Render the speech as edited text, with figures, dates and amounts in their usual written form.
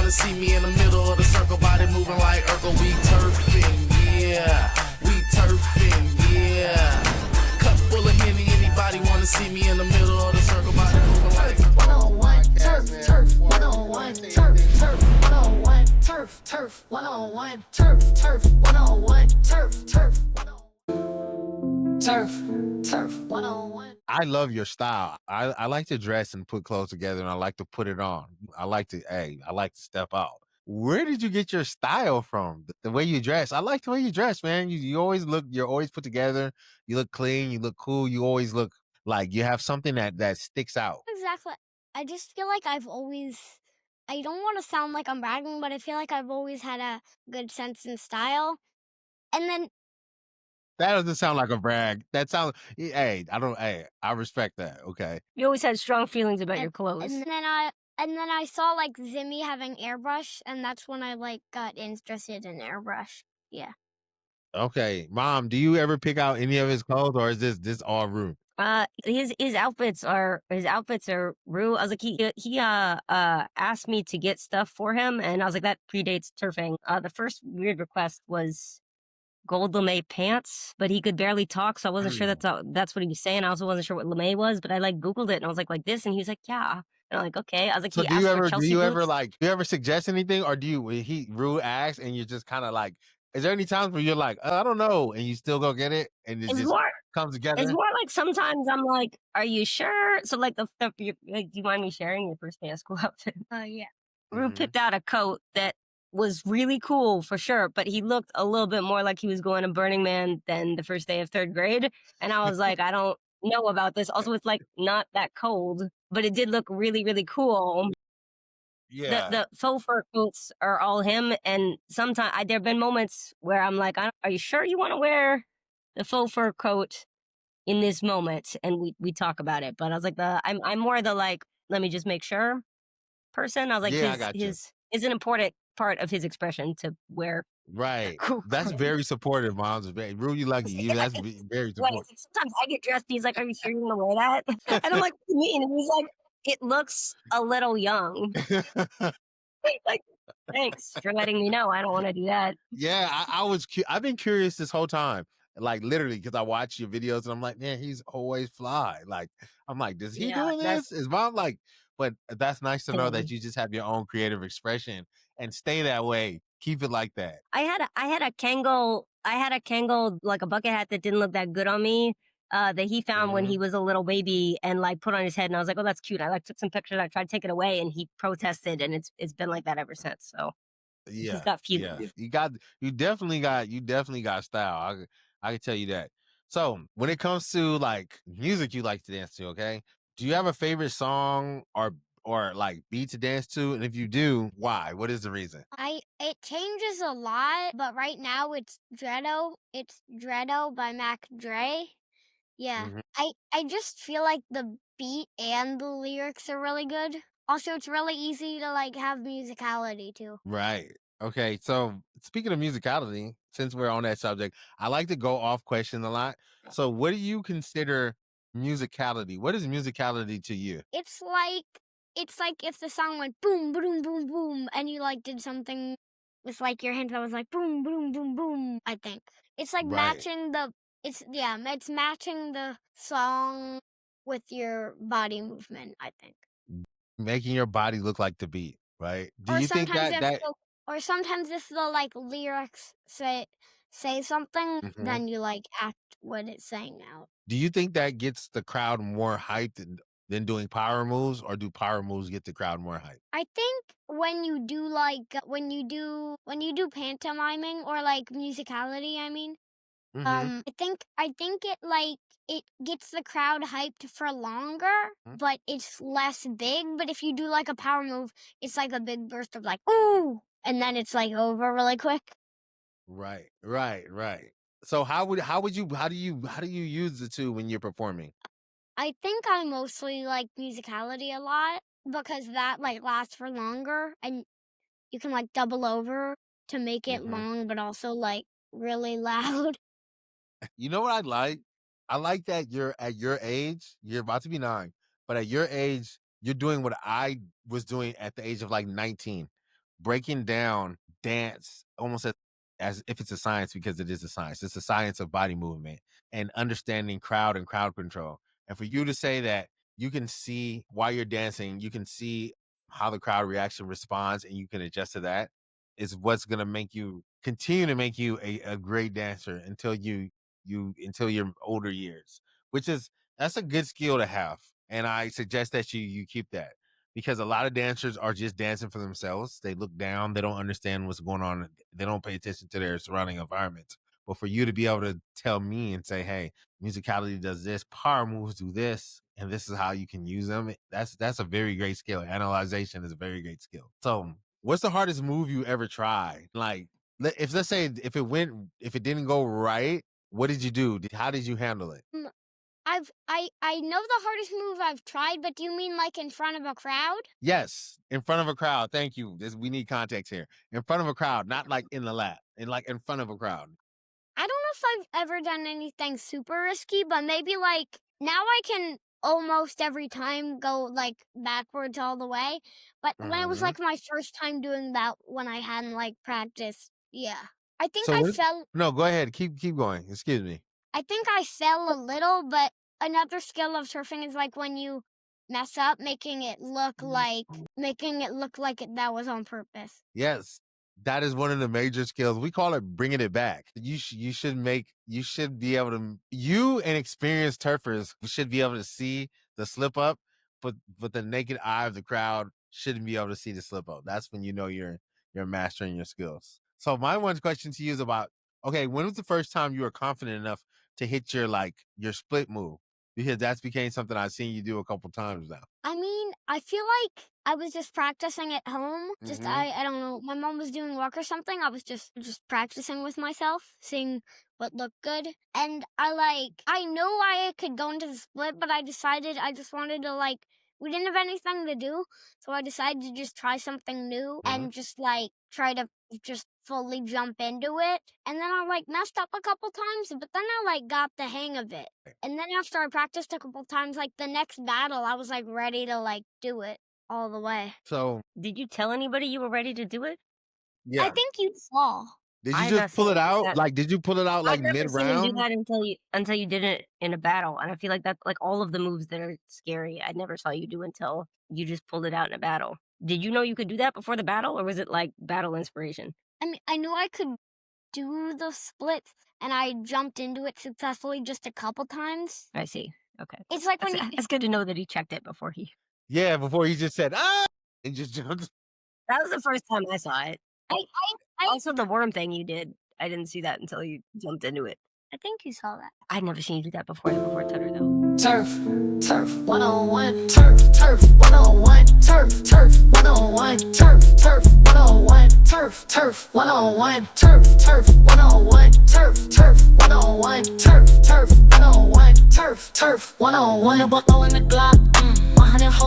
wanna see me in the middle of the circle, body moving like Urkel. We turfing, yeah. We turfing, yeah. Cup full of Henny, anybody wanna see me in the middle of the circle, body moving like 101 turf, 101 turf, 101 turf, 101 turf, 101 turf, 101. I love your style. I like to dress and put clothes together, and I like to put it on. I like to step out. Where did you get your style from? The way you dress. I like the way you dress, man. You always you're always put together. You look clean. You look cool. You always look like you have something that sticks out. Exactly. I just feel like I don't want to sound like I'm bragging, but I feel like I've always had a good sense and style. And then That doesn't sound like a brag. That sounds. Hey, I respect that. Okay. You always had strong feelings about your clothes. And then I saw like Zimmy having airbrush, and that's when I like got interested in airbrush. Yeah. Okay, Mom, do you ever pick out any of his clothes, or is this all Roux? His outfits are Roux. I was like, he asked me to get stuff for him, and I was like, that predates Turfn. The first weird request was gold lame pants, but he could barely talk, so I wasn't sure that's what he was saying. I also wasn't sure what lame was, but I like Googled it, and I was like this, and he was like, yeah. And I'm like, okay. I was like, So he asked for Chelsea boots. do you ever suggest anything, or do Roux asks and you're just kind of like, is there any times where you're like, I don't know, and you still go get it, and it just comes together? It's more like sometimes I'm like, are you sure? So like do you mind me sharing your first day of school outfit? Yeah. Roux picked out a coat that was really cool for sure, but he looked a little bit more like he was going to Burning Man than the first day of third grade. And I was like, I don't know about this. Also, it's like not that cold, but it did look really, really cool. Yeah. The faux fur coats are all him. And sometimes there have been moments where I'm like, are you sure you want to wear the faux fur coat in this moment? And we talk about it. But I was like, I'm more the like, let me just make sure person. I was like, his is an important part of his expression to wear. Right. That's very supportive, Mom. Roux, you lucky. That's very supportive. Right. Sometimes I get dressed. He's like, are you sure you want to wear that? And I'm like, what do you mean? And he's like, it looks a little young. Like, thanks for letting me know. I don't want to do that. Yeah, I've been curious this whole time. Like literally, because I watch your videos and I'm like, man, he's always fly. Like, I'm like, does he doing this? Is Mom like, but that's nice to know that you just have your own creative expression and stay that way. Keep it like that. I had a Kangol like a bucket hat that didn't look that good on me. That he found when he was a little baby and like put on his head, and I was like, oh, that's cute. I like took some pictures. I tried to take it away, and he protested, and it's been like that ever since. So yeah, he's got feelings. Yeah. You definitely got style. I can tell you that. So when it comes to like music you like to dance to, okay, do you have a favorite song or like beat to dance to? And if you do, why? What is the reason? It changes a lot, but right now it's Dredo. It's Dredo by Mac Dre. Yeah. I just feel like the beat and the lyrics are really good. Also, it's really easy to like have musicality too. Right. Okay. So speaking of musicality, since we're on that subject, I like to go off question a lot. So what do you consider musicality? What is musicality to you? It's like if the song went boom, boom, boom, boom, and you like did something with like your hands that was like boom, boom, boom, boom. I think it's like matching the. It's matching the song with your body movement, I think. Making your body look like the beat, right? Do you think that or sometimes if the like lyrics say something, then you like act what it's saying out. Do you think that gets the crowd more hyped than doing power moves, or do power moves get the crowd more hyped? I think when you do like when you do pantomiming or like musicality, I mean, I think it gets the crowd hyped for longer, but it's less big. But if you do like a power move, it's like a big burst of like ooh, and then it's like over really quick. Right. So how do you use the two when you're performing? I think I mostly like musicality a lot because that like lasts for longer and you can like double over to make it long, but also like really loud. You know what I like? I like that you're at your age, you're about to be 9, but at your age, you're doing what I was doing at the age of like 19. breaking down dance almost as if it's a science, because it is a science. It's a science of body movement and understanding crowd and crowd control. And for you to say that you can see while you're dancing, you can see how the crowd reaction responds and you can adjust to that, is what's going to make you continue to make you a great dancer until until your older years, which is, that's a good skill to have. And I suggest that you keep that, because a lot of dancers are just dancing for themselves. They look down, they don't understand what's going on, they don't pay attention to their surrounding environment. But for you to be able to tell me and say, hey, musicality does this, power moves do this, and this is how you can use them, that's a very great skill. Analyzation is a very great skill. So what's the hardest move you ever tried? Like, if let's say if it didn't go right, what did you do? How did you handle it? I know the hardest move I've tried, but do you mean like in front of a crowd? Yes, in front of a crowd. Thank you. We need context here. In front of a crowd, not like in the lap, like in front of a crowd. I don't know if I've ever done anything super risky, but maybe like now I can almost every time go like backwards all the way. But when it was like my first time doing that, when I hadn't like practiced, yeah. I think I fell. No, go ahead. Keep going. Excuse me. I think I fell a little, but another skill of surfing is like when you mess up, making it look like that was on purpose. Yes, that is one of the major skills. We call it bringing it back. You should be able to, you and experienced turfers should be able to see the slip up, but the naked eye of the crowd shouldn't be able to see the slip up. That's when you know you're mastering your skills. So my one question to you is about, okay, when was the first time you were confident enough to hit your split move? Because that's became something I've seen you do a couple times now. I mean, I feel like I was just practicing at home. I don't know. My mom was doing work or something. I was just practicing with myself, seeing what looked good. And I know I could go into the split, but I decided I just wanted to we didn't have anything to do. So I decided to just try something new and just try to just fully jump into it. And then I messed up a couple times, but then I got the hang of it. And then after I practiced a couple times, the next battle, I was ready to do it all the way. So did you tell anybody you were ready to do it? Yeah. I think you saw. Did you just pull it out? Did you pull it out I've never mid seen him do round? that until you did it in a battle, and I feel like that's all of the moves that are scary. I never saw you do until you just pulled it out in a battle. Did you know you could do that before the battle, or was it battle inspiration? I mean, I knew I could do the splits, and I jumped into it successfully just a couple times. I see. Okay. It's like it's good to know that he checked it before he. Yeah, before he just said ah and just jumped. That was the first time I saw it. I Also, the worm thing you did, I didn't see that until you jumped into it. I think you saw that. I'd never seen you do that before Tutter, though. Turf 101, turf 101, turf 101, turf 101, turf 101, turf 101, turf 101, turf 101, turf 101, below in the Glock.